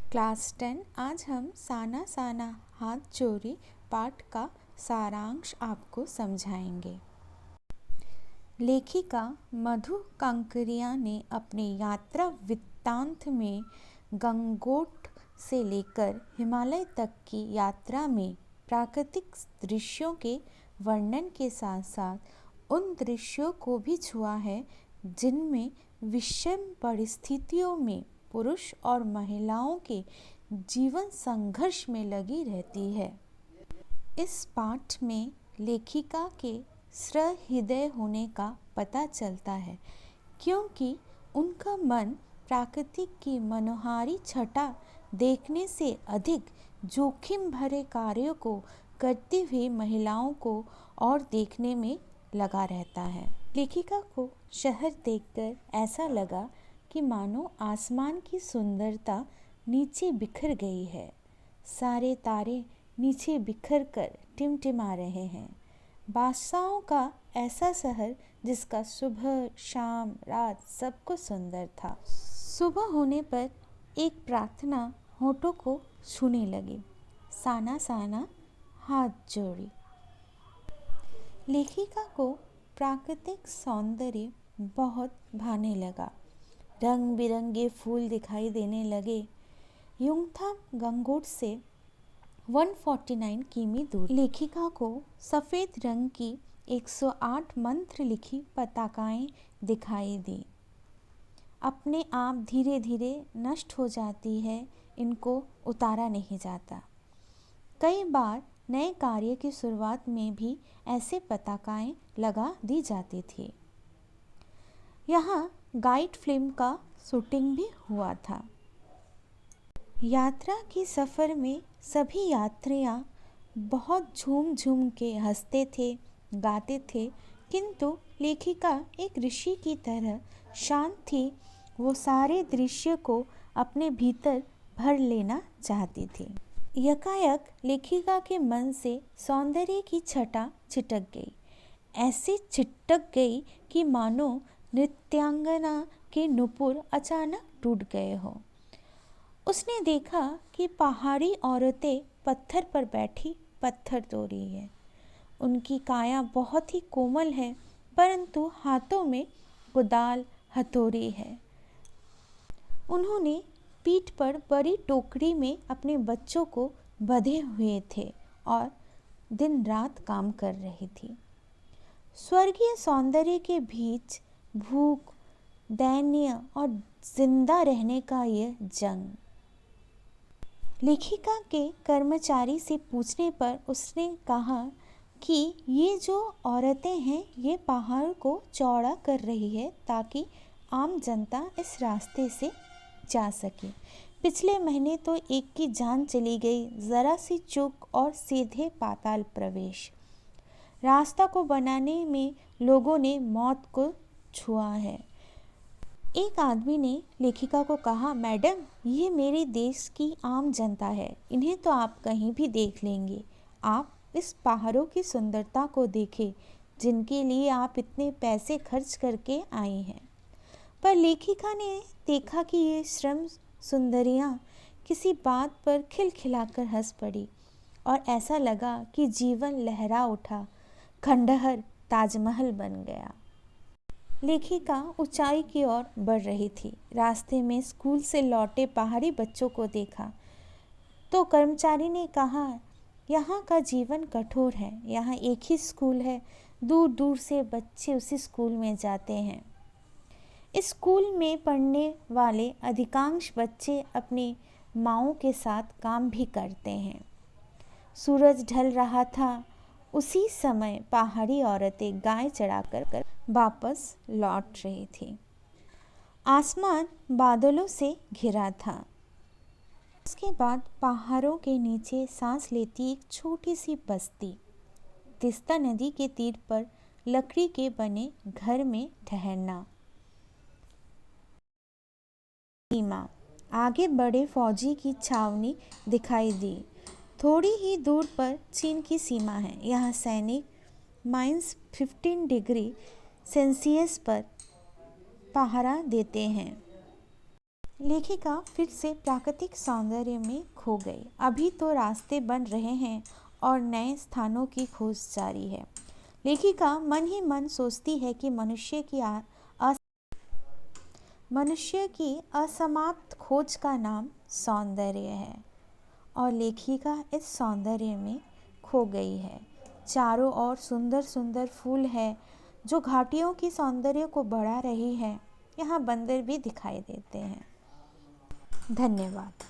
Class 10। आज हम साना साना हाथ जोड़ी पाठ का सारांश आपको समझाएंगे। लेखिका मधु कांकरिया ने अपने यात्रा वृत्तांत में गंगोट से लेकर हिमालय तक की यात्रा में प्राकृतिक दृश्यों के वर्णन के साथ साथ उन दृश्यों को भी छुआ है जिनमें विषम परिस्थितियों में पुरुष और महिलाओं के जीवन संघर्ष में लगी रहती है। इस पाठ में लेखिका के सहृदय होने का पता चलता है, क्योंकि उनका मन प्रकृति की मनोहारी छटा देखने से अधिक जोखिम भरे कार्यों को करती हुई महिलाओं को और देखने में लगा रहता है। लेखिका को शहर देखकर ऐसा लगा कि मानो आसमान की सुंदरता नीचे बिखर गई है। सारे तारे नीचे बिखर कर टिमटिमा रहे हैं। बादशाहों का ऐसा शहर जिसका सुबह शाम रात सब कुछ सुंदर था। सुबह होने पर एक प्रार्थना होठों को छूने लगी, साना साना हाथ जोड़ी। लेखिका को प्राकृतिक सौंदर्य बहुत भाने लगा। रंग बिरंगे फूल दिखाई देने लगे। युमथांग गंगोट से 149 किमी दूर लेखिका को सफ़ेद रंग की 108 मंत्र लिखी पताकाएं दिखाई दी। अपने आप धीरे धीरे नष्ट हो जाती है, इनको उतारा नहीं जाता। कई बार नए कार्य की शुरुआत में भी ऐसे पताकाएं लगा दी जाती थी। यहाँ गाइड फिल्म का शूटिंग भी हुआ था। यात्रा के सफ़र में सभी यात्रियाँ बहुत झूम झूम के हंसते थे, गाते थे, किंतु लेखिका एक ऋषि की तरह शांत थी। वो सारे दृश्य को अपने भीतर भर लेना चाहती थी। यकायक लेखिका के मन से सौंदर्य की छटा छिटक गई। ऐसी छिटक गई कि मानो नृत्यांगना के नुपुर अचानक टूट गए हो। उसने देखा कि पहाड़ी औरतें पत्थर पर बैठी पत्थर तोड़ रही है। उनकी काया बहुत ही कोमल है, परंतु हाथों में कुदाल हथौड़ी है। उन्होंने पीठ पर बड़ी टोकरी में अपने बच्चों को बंधे हुए थे और दिन रात काम कर रही थी। स्वर्गीय सौंदर्य के बीच भूख, दैन्य और जिंदा रहने का यह जंग। लेखिका के कर्मचारी से पूछने पर उसने कहा कि ये जो औरतें हैं ये पहाड़ को चौड़ा कर रही है ताकि आम जनता इस रास्ते से जा सके। पिछले महीने तो एक की जान चली गई, ज़रा सी चूक और सीधे पाताल प्रवेश। रास्ता को बनाने में लोगों ने मौत को छुआ है। एक आदमी ने लेखिका को कहा, मैडम ये मेरे देश की आम जनता है, इन्हें तो आप कहीं भी देख लेंगे। आप इस पहाड़ों की सुंदरता को देखें जिनके लिए आप इतने पैसे खर्च करके आई हैं। पर लेखिका ने देखा कि ये श्रम सुंदरियाँ किसी बात पर खिलखिलाकर हंस पड़ी और ऐसा लगा कि जीवन लहरा उठा, खंडहर ताजमहल बन गया। लेखिका ऊंचाई की ओर बढ़ रही थी। रास्ते में स्कूल से लौटे पहाड़ी बच्चों को देखा तो कर्मचारी ने कहा, यहाँ का जीवन कठोर है। यहाँ एक ही स्कूल है, दूर दूर से बच्चे उसी स्कूल में जाते हैं। इस स्कूल में पढ़ने वाले अधिकांश बच्चे अपनी माँओं के साथ काम भी करते हैं। सूरज ढल रहा था। उसी समय पहाड़ी औरतें गाय चराकर वापस लौट रही थी। आसमान बादलों से घिरा था। उसके बाद पहाड़ों के नीचे सांस लेती एक छोटी सी बस्ती। तीस्ता नदी के तीर पर लकड़ी के बने घर में ठहरना। सीमा आगे बड़े फौजी की छावनी दिखाई दी। थोड़ी ही दूर पर चीन की सीमा है। यहाँ सैनिक -15 डिग्री सेल्सियस पर पहरा देते हैं। लेखिका फिर से प्राकृतिक सौंदर्य में खो गई। अभी तो रास्ते बन रहे हैं और नए स्थानों की खोज जारी है। लेखिका मन ही मन सोचती है कि मनुष्य की असमाप्त खोज का नाम सौंदर्य है और लेखिका इस सौंदर्य में खो गई है। चारों ओर सुंदर सुंदर फूल है जो घाटियों की सौंदर्य को बढ़ा रही है। यहाँ बंदर भी दिखाई देते हैं। धन्यवाद।